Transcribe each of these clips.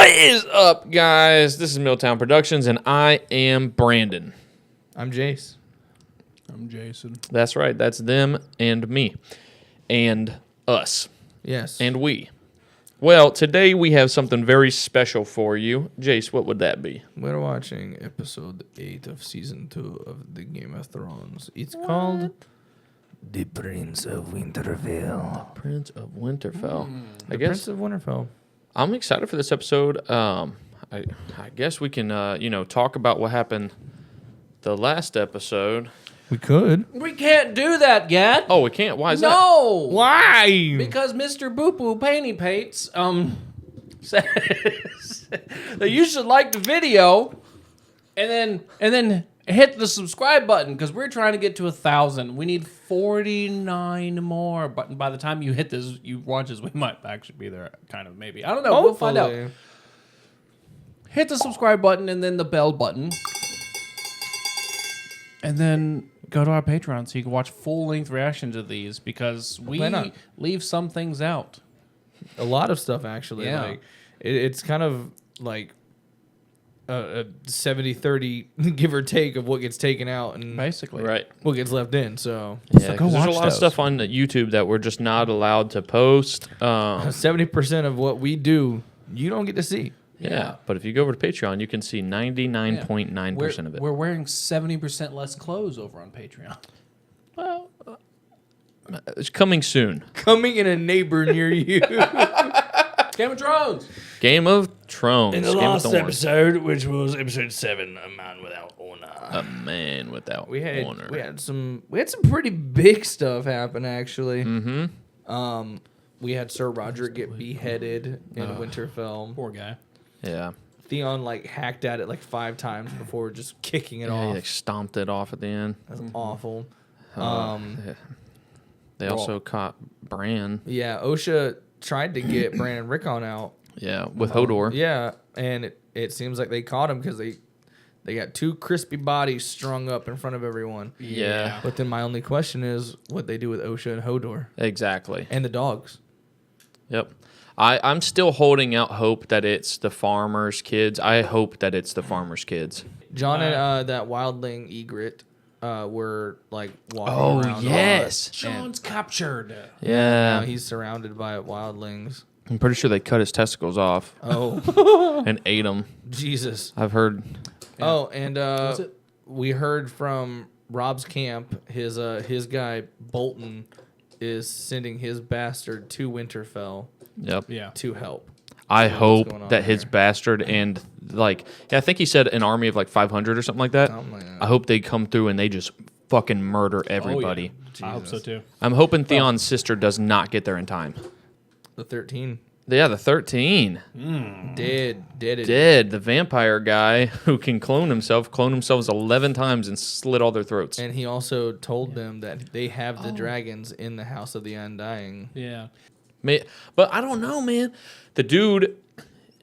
What is up, guys? This is Milltown Productions, and I am Brandon. I'm Jace. I'm Jason. That's right. That's them and me. And us. Yes. And we. Well, today we have something very special for you. Jace, what would that be? We're watching episode 8 of season 2 of the Game of Thrones. It's called The Prince of Winterfell. Prince of Winterfell. The Prince of Winterfell. I'm excited for this episode. I guess we can, talk about what happened the last episode. We could. We can't do that yet. Oh, we can't? Why is that? No. Why? Because Mr. Boo Boo Painty Pates says that you should like the video and then hit the subscribe button because we're trying to get to 1,000. We need 49 more. But by the time you hit this, you watch this, we might actually be there. Kind of, maybe. I don't know. We'll find out. Hit the subscribe button and then the bell button. And then go to our Patreon so you can watch full-length reactions of these because we leave some things out. A lot of stuff, actually. Yeah. Like, it's kind of like a 70-30 give or take of what gets taken out and Basically. Right. what gets left in. So Yeah, go 'cause there's a watch lot of those. stuff on YouTube that we're just not allowed to post. 70% of what we do, you don't get to see. Yeah, but if you go over to Patreon, you can see 99.9% of it. We're wearing 70% less clothes over on Patreon. Well, it's coming soon. Coming in a neighbor near you. Game of Thrones. Game of Thrones. In the Game of last Thorns. episode, which was episode 7, A Man Without Honor. A man without We had honor. we had some pretty big stuff happen actually. Mm-hmm. We had Sir Roger get beheaded in Winterfell. Poor guy. Yeah. Theon hacked at it 5 times before just kicking it Yeah, off. he stomped it off at the end. That's awful. They also caught Bran. Yeah, Osha tried to get Bran and Rickon out. Yeah, with Hodor. Yeah, and it seems like they caught him because they got 2 crispy bodies strung up in front of everyone. Yeah. But then my only question is what they do with Osha and Hodor Exactly. and the dogs. Yep. I'm still holding out hope that it's the farmers' kids. I hope that it's the farmers' kids. John and that wildling Egret were walking Oh, around. yes. John's captured. Yeah. He's surrounded by wildlings. I'm pretty sure they cut his testicles off Oh, and ate them. Jesus. I've heard. Oh, and Was it? we heard from Rob's camp, his guy Bolton is sending his bastard to Winterfell Yep. Yeah. to help. I what's hope going on that his there. bastard and I think he said an army of 500 or something like that. Something like that. I hope they come through and they just fucking murder everybody. Oh, yeah. I hope so too. I'm hoping Theon's sister does not get there in time. The 13 Yeah, the 13. dead. Dead. The vampire guy who can clone themselves 11 times and slit all their throats. And he also told them that they have the dragons in the House of the Undying. Yeah. But I don't know, man. The dude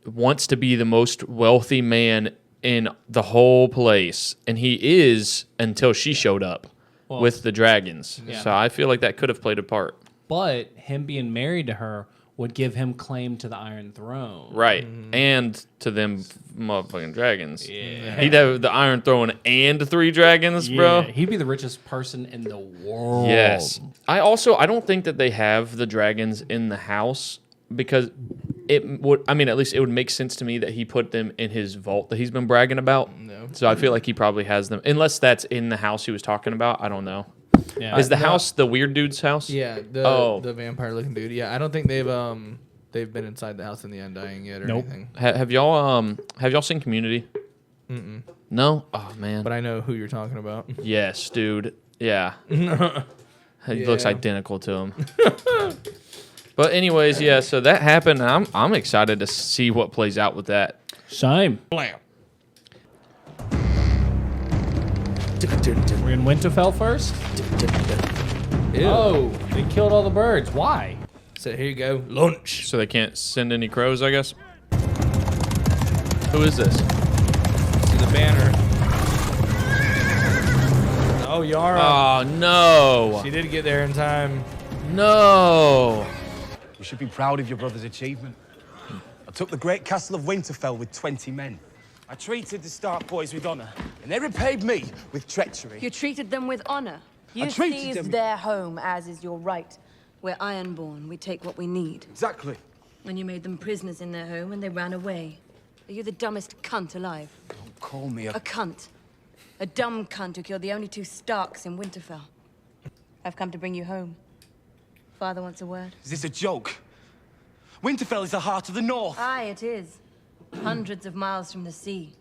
wants to be the most wealthy man in the whole place, and he is until she showed up with the dragons. Yeah. So I feel like that could have played a part. But him being married to her would give him claim to the Iron Throne. Right. And to them motherfucking dragons. Yeah. He'd have the Iron Throne and 3 dragons, bro. Yeah. He'd be the richest person in the world. Yes. I don't think that they have the dragons in the house because it would, at least it would make sense to me that he put them in his vault that he's been bragging about. No. So I feel like he probably has them, unless that's in the house he was talking about. I don't know. Yeah. Is the house the weird dude's house? Yeah, the vampire looking dude. Yeah, I don't think they've been inside the House of the Undying yet or Nope. anything. Have y'all seen Community? Mm-mm. No? Oh, man. But I know who you're talking about. Yes, dude. Yeah. He looks Yeah. identical to him. But anyways, yeah, so that happened. And I'm excited to see what plays out with that. Same. Blam. We're in Winterfell first? Ew. Oh, they killed all the birds. Why? So here you go. Lunch. So they can't send any crows, I guess. Who is this? See the banner. Oh, Yara. Oh, no. She did get there in time. No. You should be proud of your brother's achievement. A took the great castle of Winterfell with 20 men. I treated the Stark boys with honour, and they repaid me with treachery. You treated them with honor. You treated seized them- their home, as is your right. We're ironborn. We take what we need. Exactly. And you made them prisoners in their home, and they ran away. Are you the dumbest cunt alive? Don't call me A cunt. A dumb cunt who killed the only 2 Starks in Winterfell. I've come to bring you home. Father wants a word. Is this a joke? Winterfell is the heart of the North. Aye, it is. Hundreds of miles from the sea.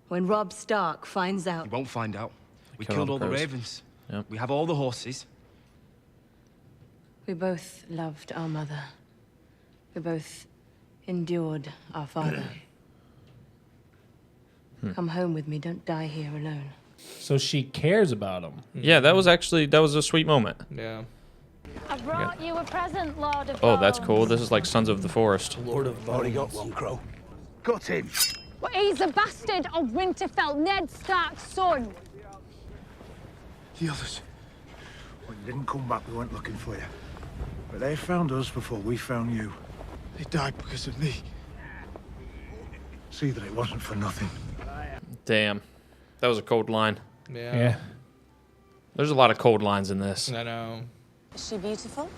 When Robb Stark finds out... You won't find out. We Kill killed all all the the crows. ravens. Yep. We have all the horses. We both loved our mother. We both endured our father. Come home with me. Don't die here alone. So she cares about him. Yeah, that was a sweet moment. Yeah. I brought you a present, Lord of Oh, that's Bones. cool. This is like Sons of the Forest. Lord of Already Bones. got one, Crow. Got him. Well, he's a bastard of Winterfell, Ned Stark's son. The others. When you didn't come back, we went looking for you. But they found us before we found you. They died because of me. See that it wasn't for nothing. Damn. That was a cold line. Yeah. There's a lot of cold lines in this. I know. Is she beautiful?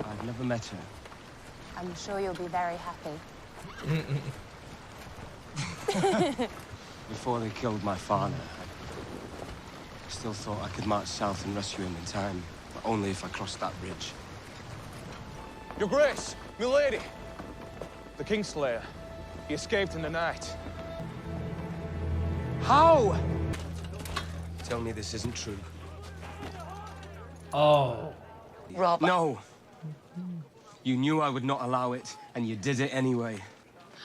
I've never met her. I'm sure you'll be very happy. Before they killed my father, I still thought I could march south and rescue him in time, but only if I crossed that bridge. Your Grace, milady! The Kingslayer. He escaped in the night. How? Tell me this isn't true. Oh. Rob. No. You knew I would not allow it, and you did it anyway.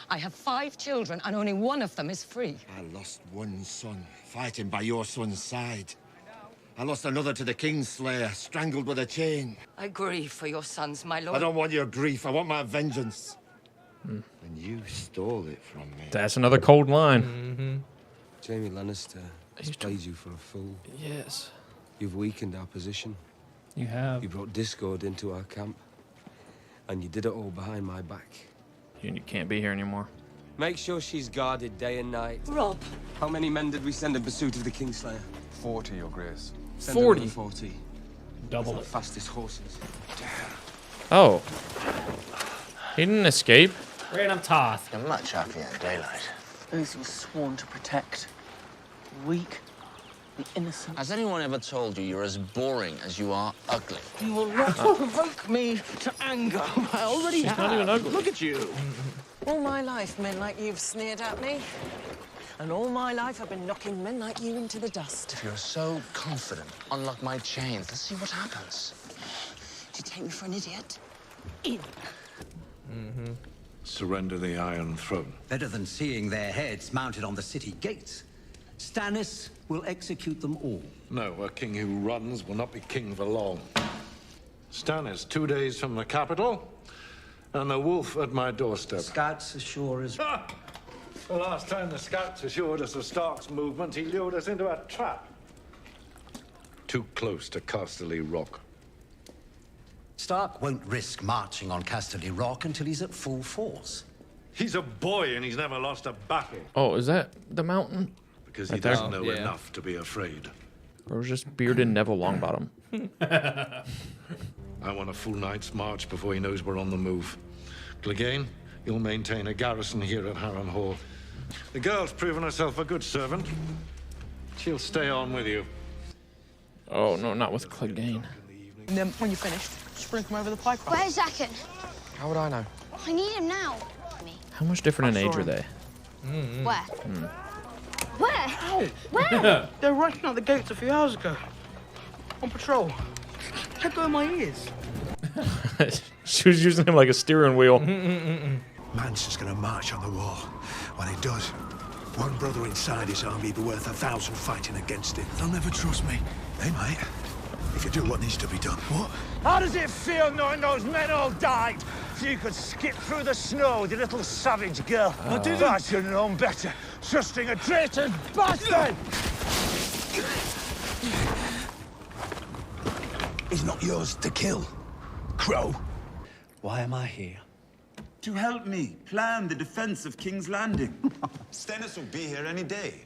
I have 5 children, and only one of them is free. I lost one son, fighting by your son's side. I lost another to the Kingslayer, strangled with a chain. I grieve for your sons, my lord. I don't want your grief, I want my vengeance. And you stole it from me. That's another cold line. Jaime Lannister has played you for a fool. Yes. You've weakened our position. You have. You brought discord into our camp. And you did it all behind my back. You can't be here anymore. Make sure she's guarded day and night. Rob. How many men did we send in pursuit of the Kingslayer? 40, Your Grace. Send 40. another 40. Double The it. fastest horses. Oh. He didn't escape. Random Toth. You're much happier in daylight. Those you were sworn to protect. The weak, the innocent. Has anyone ever told you you're as boring as you are ugly? You will not provoke me to anger. I already have. not even ugly. Look at you. All my life, men like you've sneered at me. And all my life, I've been knocking men like you into the dust. If you're so confident, unlock my chains. Let's see what happens. Do you take me for an idiot? Surrender the Iron Throne. Better than seeing their heads mounted on the city gates. Stannis will execute them all. No, a king who runs will not be king for long. Stannis, 2 days from the capital, and the wolf at my doorstep. Scouts assure us. The last time the scouts assured us of Stark's movement, he lured us into a trap. Too close to Casterly Rock. Stark won't risk marching on Casterly Rock until he's at full force. He's a boy and he's never lost a battle. Oh, is that the mountain? Because Right he there? doesn't know Yeah. enough to be afraid. Or was just bearded Neville Longbottom? I want a full night's march before he knows we're on the move. Clegane, you'll maintain a garrison here at Harrenhal. The girl's proven herself a good servant. She'll stay on with you. Oh, no, not with Clegane. And then when you're finished, sprinkle them over the pipe. Where's Zakin? How would I know? I need him now. How much different in age are they? Where? Where? Where? They were rushing out the gates a few hours ago. On patrol. Let go of my ears. She was using him like a steering wheel. Mance is going to march on the wall. When he does, one brother inside his army will be worth 1,000 fighting against him. They'll never trust me. They might. If you do what needs to be done. What? How does it feel knowing those men all died so you could skip through the snow with your little savage girl? I didn't. I should have known better. Trusting a traitor's bastard! He's not yours to kill, Crow. Why am I here? to help me plan the defense of King's Landing. Stennis will be here any day.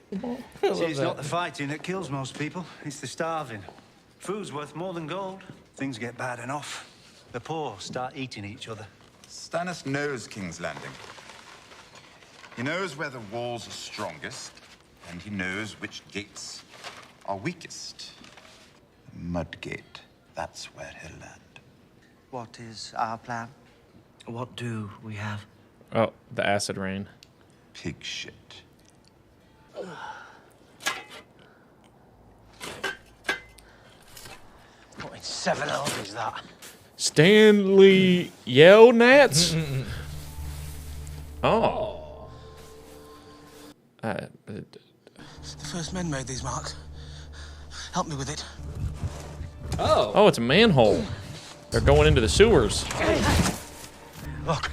See, it's not the fighting that kills most people. It's the starving. Food's worth more than gold. Things get bad enough. The poor start eating each other. Stannis knows King's Landing. He knows where the walls are strongest, and he knows which gates are weakest. Mudgate, that's where he'll land. What is our plan? What do we have? Oh, the acid rain. Pig shit. What in 7 hours is that? Stanley Yell Nats? Oh. The first men made these marks. Help me with it. Oh, it's a manhole. They're going into the sewers. Look.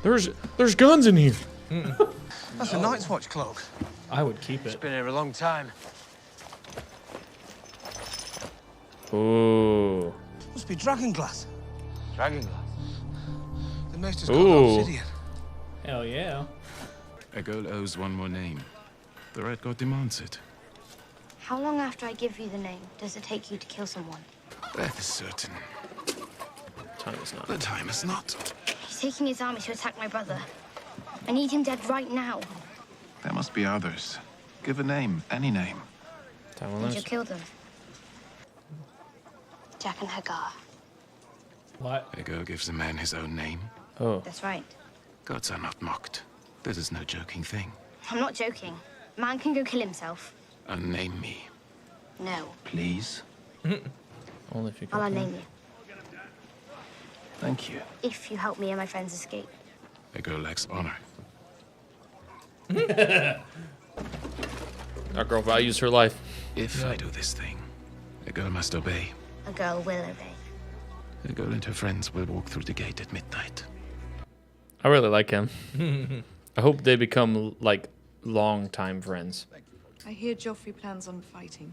There's guns in here. That's a Night's Watch cloak. I would keep it. It's been here a long time. Ooh. Must be dragon glass. Dragon glass? The maester's got Ooh. obsidian. Hell yeah. A girl owes one more name. The Red God demands it. How long after I give you the name does it take you to kill someone? Death is certain. Time is not. The time is not. He's taking his army to attack my brother. I need him dead right now. There must be others. Give a name, any name. And you kill them. Jack and Hagar. What? A girl gives a man his own name. Oh. That's right. Gods are not mocked. This is no joking thing. I'm not joking. Man can go kill himself. Unname me, No. please. Only if you I'll unname you. Thank you. If you help me and my friends escape. A girl lacks honor. That girl values her life. If I do this thing, a girl must obey. A girl will obey. A girl and her friends will walk through the gate at midnight. I really like him. I hope they become like long-time friends. I hear Joffrey plans on fighting.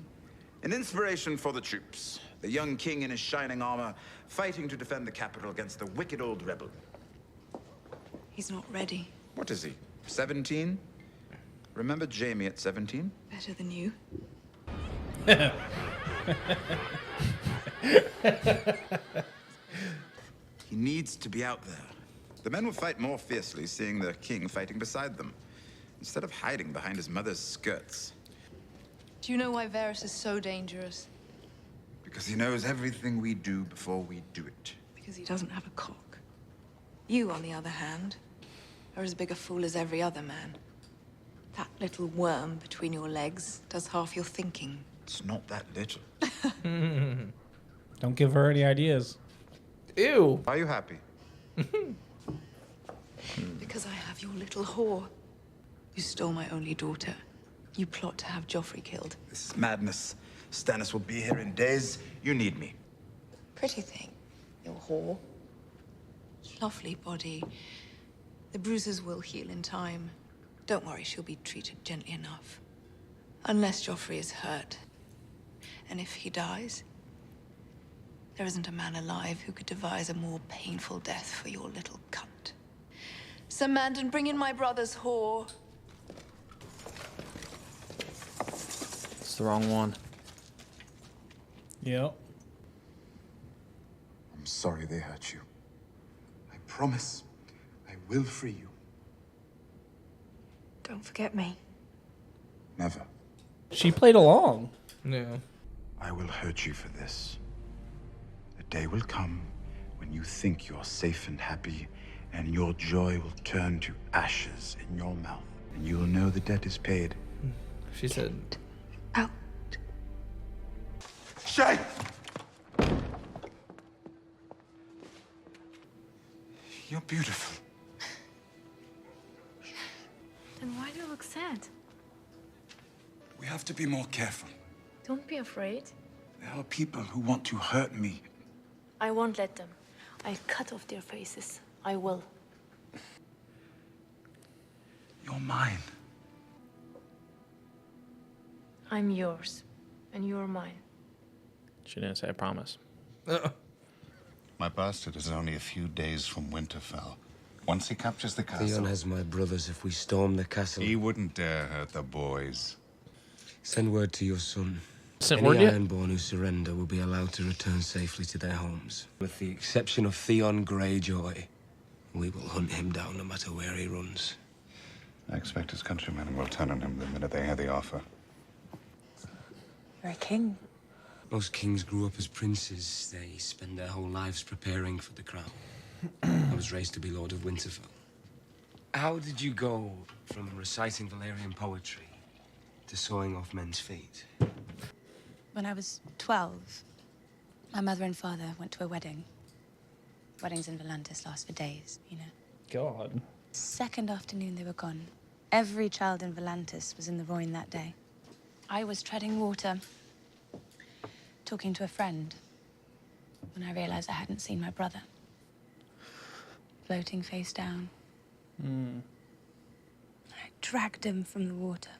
An inspiration for the troops. The young king in his shining armor, fighting to defend the capital against the wicked old rebel. He's not ready. What is he, 17? Remember Jaime at 17? Better than you. He needs to be out there. The men will fight more fiercely seeing their king fighting beside them, instead of hiding behind his mother's skirts. Do you know why Varys is so dangerous? Because he knows everything we do before we do it. Because he doesn't have a cock. You, on the other hand, are as big a fool as every other man. That little worm between your legs does half your thinking. It's not that little. Don't give her any ideas. Ew. Are you happy? Because I have your little whore. You stole my only daughter. You plot to have Joffrey killed. This is madness. Stannis will be here in days. You need me. Pretty thing, your whore. Lovely body. The bruises will heal in time. Don't worry, she'll be treated gently enough. Unless Joffrey is hurt. And if he dies, there isn't a man alive who could devise a more painful death for your little cunt. Sir Mandan, bring in my brother's whore. It's the wrong one. Yep. I'm sorry they hurt you. I promise I will free you. Don't forget me. Never. She played along. Yeah. I will hurt you for this. A day will come when you think you're safe and happy, and your joy will turn to ashes in your mouth, and you will know the debt is paid. She said... Out. Shay! You're beautiful. Then why do you look sad? We have to be more careful. Don't be afraid. There are people who want to hurt me. I won't let them. I'll cut off their faces. I will. You're mine. I'm yours, and you're mine. She didn't say I promise. My My bastard is only a few days from Winterfell. Once he captures the castle... Theon has my brothers. If we storm the castle... He wouldn't dare hurt the boys. Send word to your son. Sent Any word yet? Ironborn who surrender will be allowed to return safely to their homes. With the exception of Theon Greyjoy, we will hunt him down no matter where he runs. I expect his countrymen will turn on him the minute they hear the offer. You're a king. Most kings grew up as princes. They spend their whole lives preparing for the crown. I was raised to be Lord of Winterfell. How did you go from reciting Valyrian poetry to sawing off men's feet? When I was 12, my mother and father went to a wedding. Weddings in Volantis last for days, you know. God. Second afternoon, they were gone. Every child in Volantis was in the Rhoyne that day. I was treading water, talking to a friend, when I realized I hadn't seen my brother. Floating face down. I dragged him from the water.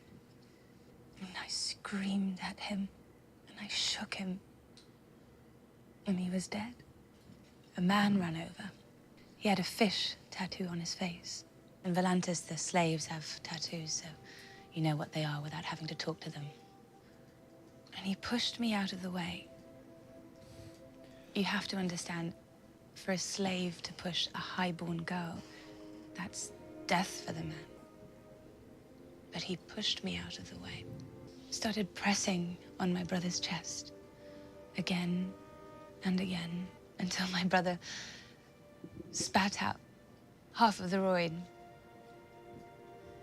And I screamed at him. And I shook him. And he was dead. A man ran over. He had a fish tattoo on his face. In Volantis, the slaves have tattoos, so you know what they are without having to talk to them. And he pushed me out of the way. You have to understand, for a slave to push a highborn girl, that's death for the man. But he pushed me out of the way. Started pressing on my brother's chest. Again and again, until my brother spat out half of the Rhoyne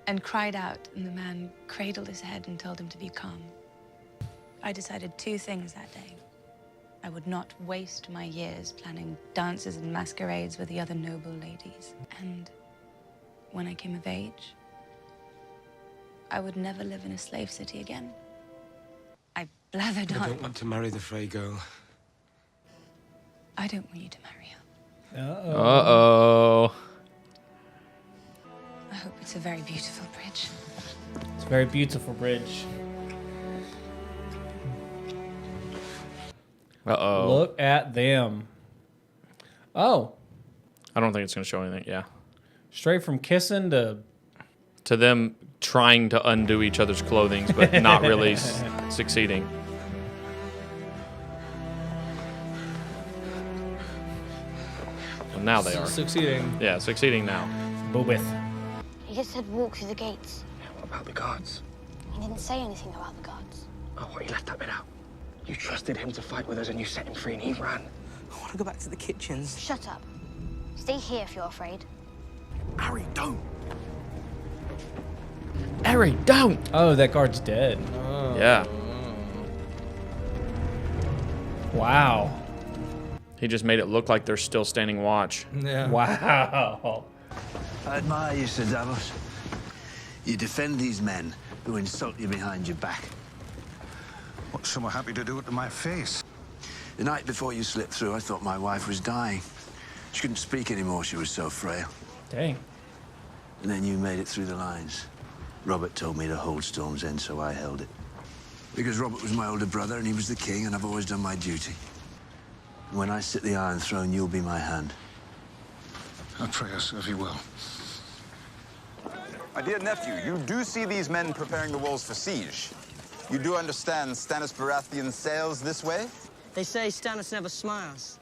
and cried out, and the man cradled his head and told him to be calm. I decided two things that day. I would not waste my years planning dances and masquerades with the other noble ladies. And when I came of age, I would never live in a slave city again. I blathered on. I don't want to marry the Frey girl. I don't want you to marry her. Uh-oh. I hope it's a very beautiful bridge. It's a very beautiful bridge. Uh-oh. Look at them. Oh. I don't think it's going to show anything, yeah. Straight from kissing to them trying to undo each other's clothing, but not really succeeding. Well, now they are. Succeeding. Yeah, succeeding now. Bobith. He just said walk through the gates. What about the guards? He didn't say anything about the guards. Oh, what, he left that bit out? You trusted him to fight with us and you set him free and he ran. I want to go back to the kitchens. Shut up. Stay here if you're afraid. Harry, don't. Harry, don't. Oh, that guard's dead. Yeah. Wow. He just made it look like they're still standing watch. Yeah. Wow. I admire you, Sir Davos. You defend these men who insult you behind your back. What some are happy to do it to my face. The night before you slipped through, I thought my wife was dying. She couldn't speak anymore, she was so frail. Dang. And then you made it through the lines. Robert told me to hold Storm's End, so I held it. Because Robert was my older brother and he was the king, and I've always done my duty. When I sit the Iron Throne, you'll be my hand. I pray us if you will. My dear nephew, you do see these men preparing the walls for siege. You do understand Stannis Baratheon sails this way? They say Stannis never smiles.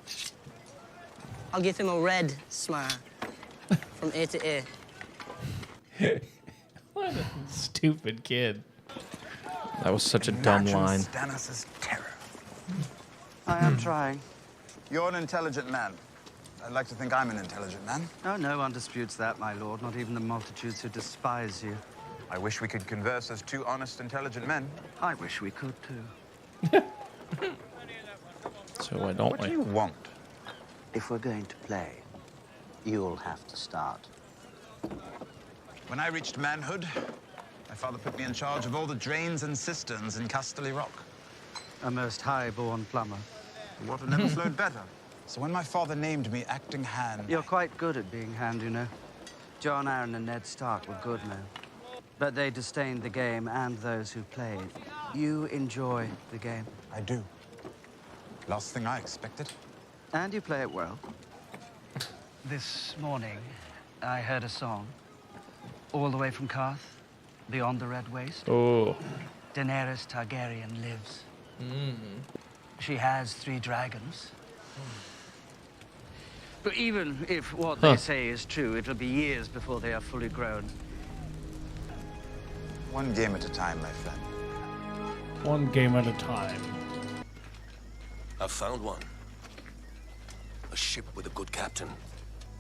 I'll give him a red smile. From ear to ear. What a stupid kid. That was such a dumb Imagine line. Stannis' terror. I am trying. You're an intelligent man. I'd like to think I'm an intelligent man. Oh, no one disputes that, my lord. Not even the multitudes who despise you. I wish we could converse as two honest, intelligent men. I wish we could, too. So why don't What we? do you want? If we're going to play, you'll have to start. When I reached manhood, my father put me in charge of all the drains and cisterns in Casterly Rock. A most high-born plumber. Water never flowed better. So when my father named me acting hand... You're quite good at being hand, you know. Jon Arryn and Ned Stark were good men. But they disdained the game and those who played. You enjoy the game. I do. Last thing I expected. And you play it well. This morning, I heard a song. All the way from Karth, beyond the Red Waste. Oh. Daenerys Targaryen lives. She has 3 dragons. But even if what they say is true, it'll be years before they are fully grown. One game at a time, my friend. One game at a time. I've found one. A ship with a good captain.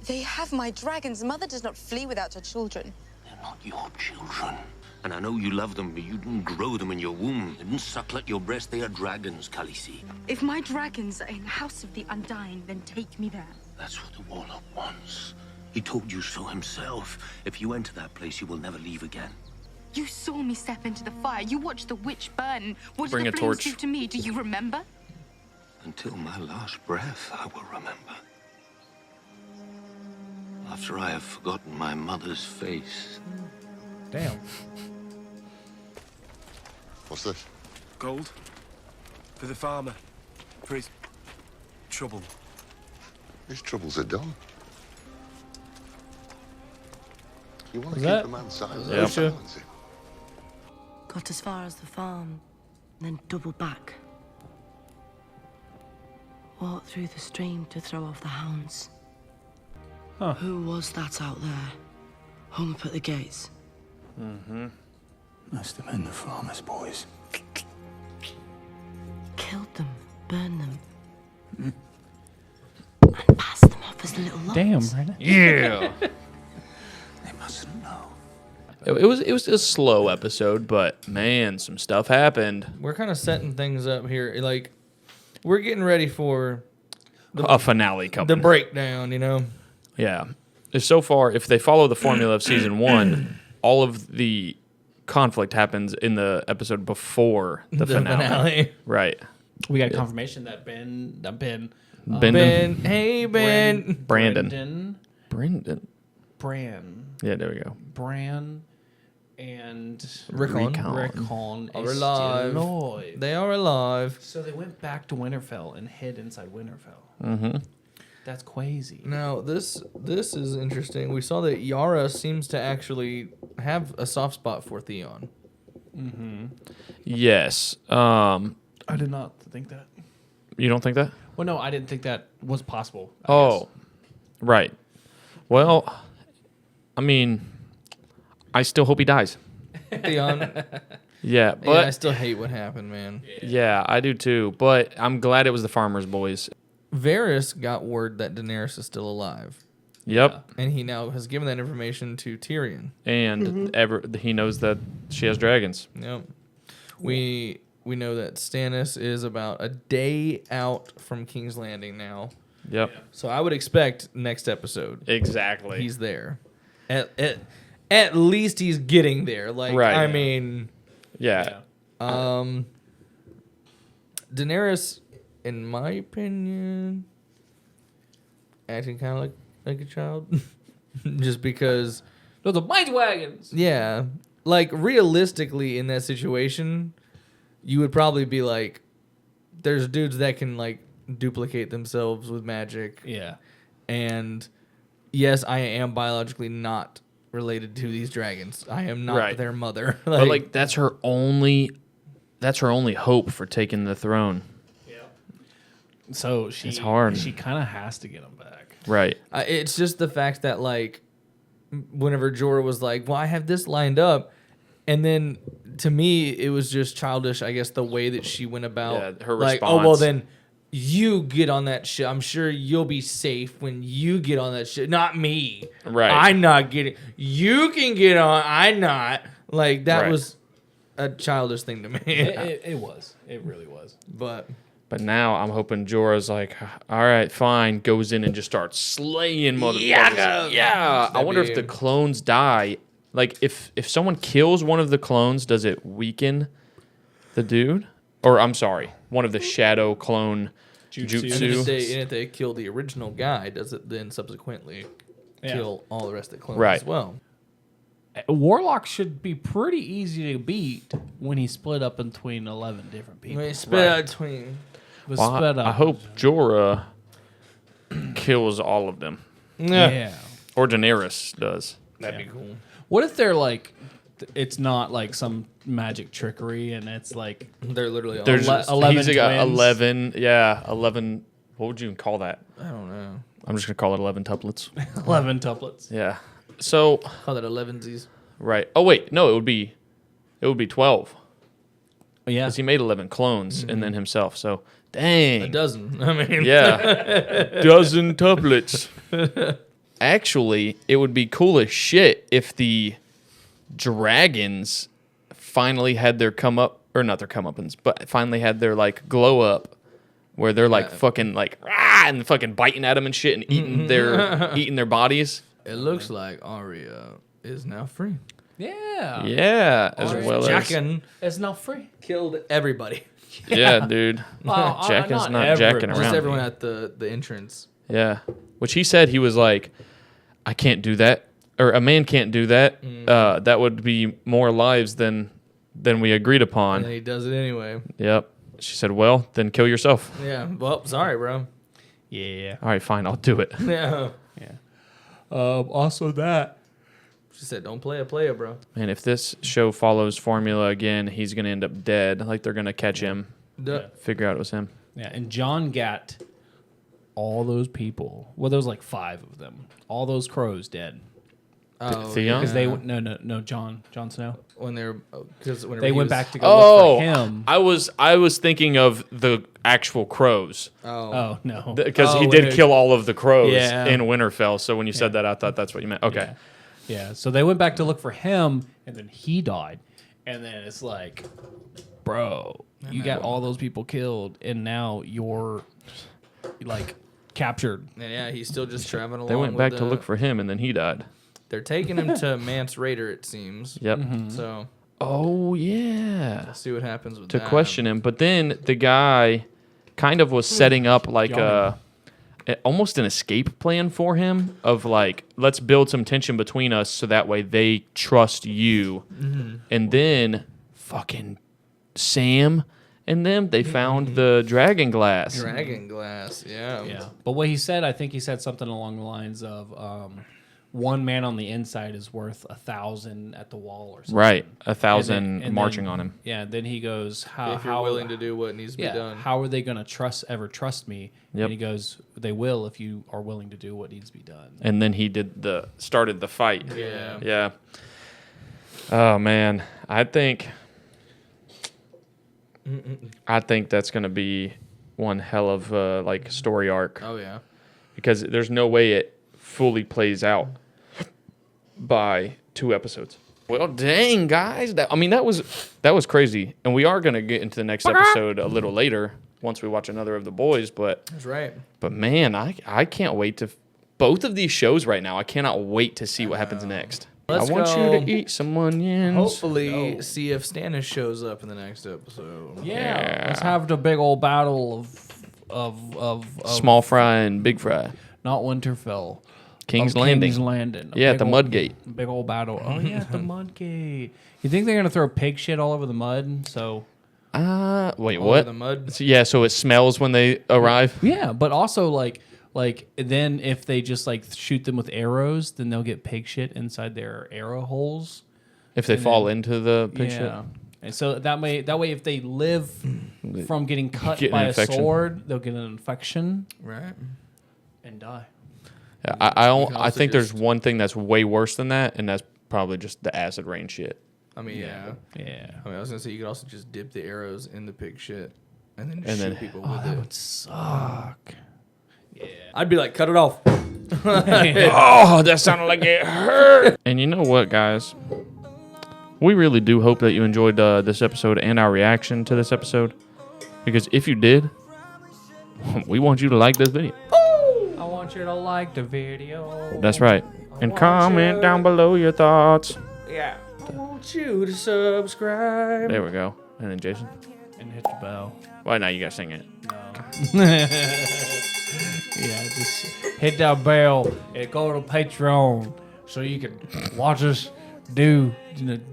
They have my dragons. Mother does not flee without her children. They're not your children. And I know you love them, but you didn't grow them in your womb. They didn't suckle at your breast. They are dragons, Khaleesi. If my dragons are in the House of the Undying, then take me there. That's what the Warlock wants. He told you so himself. If you enter that place, you will never leave again. You saw me step into the fire. You watched the witch burn. What Bring did a the flames torch. do to me? Do you remember? Until my last breath, I will remember. After I have forgotten my mother's face. Damn. What's this? Gold. For the farmer. For his trouble. His troubles are done. You want to Is keep that- a man's side. Yeah. Sure. Balance it. Got as far as the farm, then doubled back. Walked through the stream to throw off the hounds. Who was that out there? Hung up at the gates. Must have been the farmer's boys. Killed them, burned them. And passed them off as little lots. Damn, Brandon. Yeah. They mustn't know. It was a slow episode, but man, some stuff happened. We're kind of setting things up here. Like, we're getting ready for A finale coming. the breakdown, you know? Yeah. So far, if they follow the formula of season 1, all of the conflict happens in the episode before the finale. Right. We got confirmation that Ben, Hey, Ben. Brandon. Bran. Yeah, there we go. Bran and Rickon is are alive. still alive. They are alive. So they went back to Winterfell and hid inside Winterfell. Mm-hmm. That's crazy. Now, this is interesting. We saw that Yara seems to actually have a soft spot for Theon. Mm-hmm. Yes. I did not think that. You don't think that? Well, no, I didn't think that was possible. I Oh, guess. right. Well, I mean, I still hope he dies. Theon. Yeah, but Yeah, I still hate what happened, man. yeah, I do too. But I'm glad it was the farmers' boys. Varys got word that Daenerys is still alive. Yep. And he now has given that information to Tyrion. And he knows that she has dragons. Yep. We know that Stannis is about a day out from King's Landing now. Yep. So I would expect next episode. Exactly. He's there. At least he's getting there. Like, Right. I mean, Yeah. Daenerys, in my opinion, acting kind of like a child, just because. Those are might wagons. Yeah, like realistically, in that situation, you would probably be like, "There's dudes that can like duplicate themselves with magic." Yeah, and yes, I am biologically not related to these dragons. I am not Right. their mother. But like that's her only hope for taking the throne. So It's hard. She kind of has to get him back. Right. It's just the fact that like, whenever Jorah was like, "Well, I have this lined up," and then to me it was just childish. I guess the way that she went about, Yeah, her like, "Oh well, response. then you get on that shit. I'm sure you'll be safe when you get on that shit. Not me. Right. I'm not getting. You can get on. I'm not." Like that Right. was a childish thing to me. It was. It really was. But now I'm hoping Jorah's like, all right, fine, goes in and just starts slaying motherfuckers. Yeah. I wonder if the clones die. Like, if someone kills one of the clones, does it weaken the dude? Or, I'm sorry, one of the shadow clone jutsu. And if they kill the original guy, does it then subsequently kill all the rest of the clones Right. as well? Warlock should be pretty easy to beat when he split up between 11 different people. When he split out between. Was Well, split up. I hope Jorah kills all of them. Yeah. Or Daenerys does. That'd be cool. What if they're like, it's not like some magic trickery, and it's like they're literally There's 11 he's got twins? 11. Yeah, 11. What would you call that? I don't know. I'm just gonna call it 11 tuplets. 11 tuplets. Yeah. So Call that 11sies. right. Oh wait, no, it would be 12. Yeah. Because he made 11 clones and then himself. So dang. A dozen. I mean, Yeah. Dozen tuplets. Actually, it would be cool as shit if the dragons finally had their come up, or not their comeuppance, but finally had their like glow up, where they're like fucking like and fucking biting at them and shit and eating their bodies. It looks like Arya is now free. Yeah. Yeah, as Or well as Jackin It's not free. killed everybody. yeah, dude. Well, Jackin's not everybody. jacking around. Just everyone at the entrance. Yeah, which he said he was like, I can't do that, or a man can't do that. That would be more lives than we agreed upon. And then he does it anyway. Yep. She said, well, then kill yourself. Yeah. Well, sorry, bro. Yeah. All right, fine, I'll do it. Yeah. Yeah. Also that. She said, don't play a player, bro. Man, if this show follows formula again, he's gonna end up dead. Like they're gonna catch him, figure out it was him. Yeah, and John got all those people. Well, there was like 5 of them. All those crows dead. Oh, Theon? Because they no Jon Snow. When they're because They went back to go look for him. I was thinking of the actual crows. Oh no, Because he did kill all of the crows Yeah. in Winterfell. So when you said that, I thought that's what you meant. Okay. Yeah, so they went back to look for him, and then he died. And then it's like, bro, you got all those people killed, and now you're like captured. And yeah, he's still just traveling along. They went with back to look for him, and then he died. They're taking him to Mance Raider, it seems. Yep. So Oh yeah. we'll see what happens with To that. question him, but then the guy kind of was setting up like almost an escape plan for him of like, let's build some tension between us so that way they trust you. And then fucking Sam and them, they found the dragon glass. Dragon glass, yeah. Yeah, but what he said, I think he said something along the lines of, one man on the inside is worth 1,000 at the wall or something. Right, 1,000 And then- marching on him. Yeah, then he goes, If you're willing to do what needs to be done. How are they going to ever trust me? Yep. And he goes, they will if you are willing to do what needs to be done. And then he started the fight. Yeah. Yeah. Oh man, I think that's gonna be one hell of a like story arc. Oh yeah. Because there's no way it fully plays out by 2 episodes. Well, dang guys, that was crazy, and we are gonna get into the next episode a little later once we watch another of the boys. But That's right. But man, I can't wait to both of these shows right now. I cannot wait to see what happens next. Let's I want go. you to eat some onions. Hopefully, see if Stannis shows up in the next episode. Yeah, let's have the big old battle of Small Fry and Big Fry. Not Winterfell. King's of Landing. King's Landing. Yeah, at the Big Mudgate. Big old battle. Oh yeah, at the Mudgate. You think they're gonna throw pig shit all over the mud? So. Wait, All what? over the mud? So, yeah, so it smells when they arrive. Yeah, but also like then if they just like shoot them with arrows, then they'll get pig shit inside their arrow holes. If they fall into the pig shit. And so that way if they live from getting cut Get an by a infection. sword, they'll get an infection. Right. And die. Yeah, You can I also think there's just- one thing that's way worse than that, and that's probably just the acid rain shit. I mean, yeah. Yeah. I mean, I was gonna say you could also just dip the arrows in the pig shit and then And shoot then- people Oh, with that it. would suck. Yeah. I'd be like, cut it off. Oh, that sounded like it hurt. And you know what, guys? We really do hope that you enjoyed this episode and our reaction to this episode. Because if you did, we want you to like this video. I want you to like the video. That's right. And comment down below your thoughts. Yeah. I want you to subscribe. There we go. And then Jason. And hit the bell. Well, now you gotta sing it. Yeah, just hit that bell and go to Patreon so you can watch us do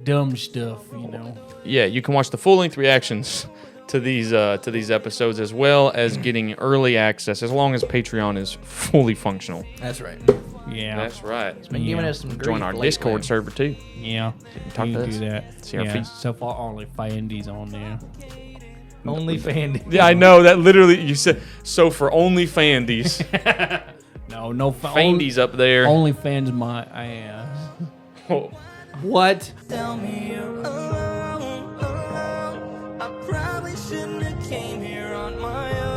dumb stuff, you know. Yeah, you can watch the full-length reactions to these episodes, as well as getting early access as long as Patreon is fully functional. That's right. Yeah, that's right. It's been giving us some Join our Discord server too. Yeah, Talk you to can us. do that. See our feet. So far, only Faindy's on there. Only Faindy. Yeah, I know that. Literally, you said so for only Fandies. No, Faindy's up there. Only fans my ass. Oh. What? Tell me you're alone. I probably shouldn't have came here on my own.